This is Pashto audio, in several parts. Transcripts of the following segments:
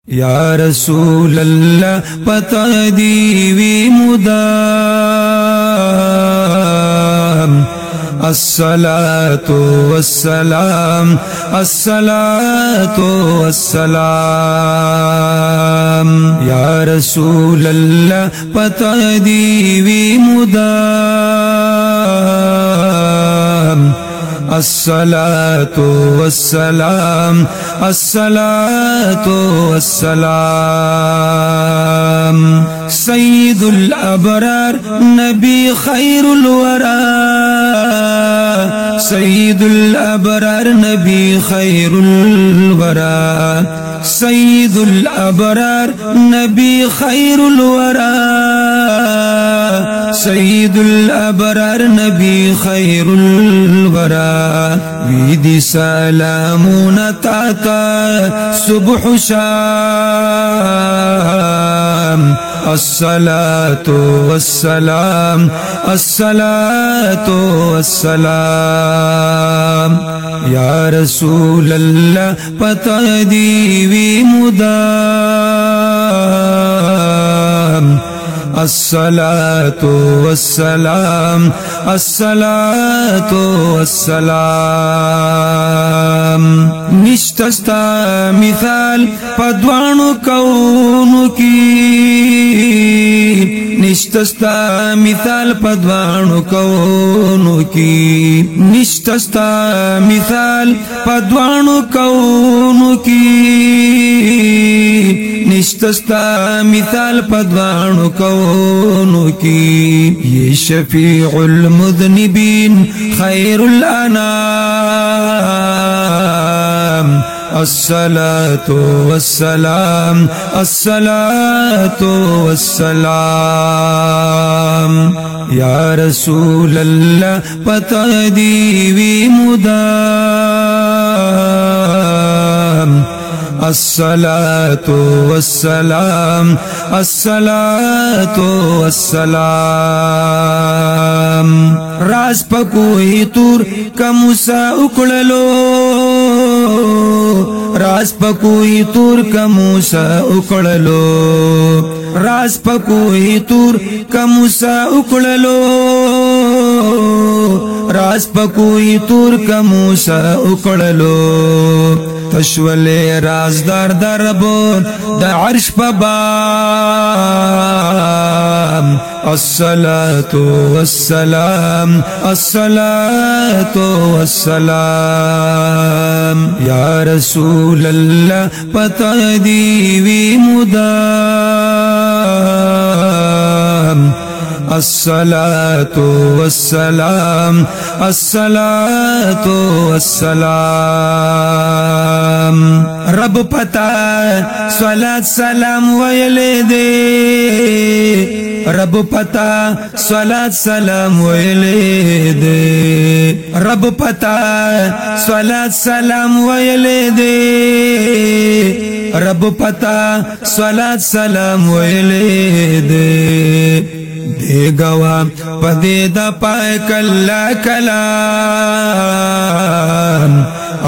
یا رسول اللہ پتہ دیوی مدام الصلاة والسلام الصلاة والسلام یا رسول اللہ پتہ دیوی مدام الصلاة والسلام الصلاة والسلام سید الابرار نبی خیر الورى سید الابرار نبی خیر الورى سید الابرار نبی خیر الورى سید الابرار نبی خیر الورى ویدی سلامون تاتا صبح شام الصلاة والسلام الصلاة والسلام یا رسول اللہ پتہ دیوی مدام الصلاة والسلام الصلاة والسلام نشتستا مثال پدوانو کونو کی نشتستا مثال پدوانو کونو کی نشتستا مثال پدوانو کونو کی نشتستا مثال پدوانو کونو کی یہ شفیع المذنبین خیر الانام الصلاة والسلام الصلاة والسلام یا رسول اللہ پتہ دیوی مدام الصلاة والسلام الصلاة والسلام راز پکوئی تور کموسا اکڑلو راز پکوئی تور کموسا اکڑلو راز پکوئی تور کموسا اکڑلو راز پکوئی تور کموسا اکڑلو تشولے رازدار دربون دا عرش پبام الصلاة والسلام الصلاة والسلام یا رسول اللہ پتہ دیوی مدام الصلاة والسلام الصلاة والسلام رب پتا صلاة سلام ویلے دے رب پتا صلاة سلام ویلے دے رب پتا صلاة سلام ویلے دے رب پتا صلاة سلام ویلے دے دے گوا پدے دا پائے کلا کلام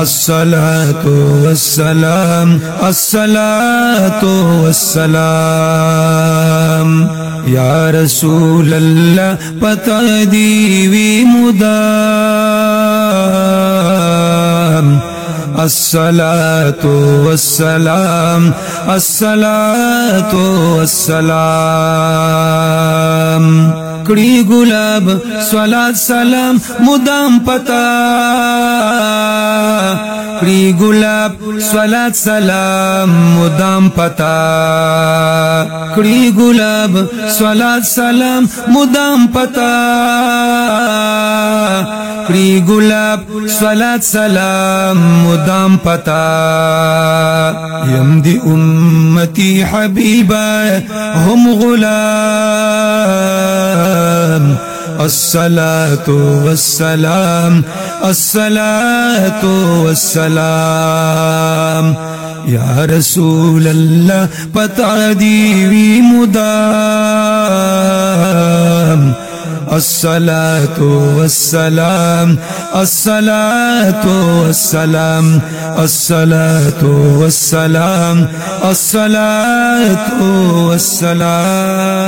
الصلاة والسلام الصلاة والسلام یا رسول اللہ پتہ دیوی مدام الصلاة والسلام الصلاة والسلام کڑی گلاب صلاة سلام مدام پتا کڑی گلاب صلاة سلام مدام پتا کڑی گلاب صلاة سلام مدام پتا کڑی گلاب صلاة سلام مدام پتا یم دی امتی حبیبا ہم غلام الصلاة والسلام الصلاة والسلام یا رسول اللہ پتہ دیوی مدام अस्सलातु वस्सलाम अस्सलातु वस्सलाम अस्सलातु वस्सलाम अस्सलातु वस्सलाम।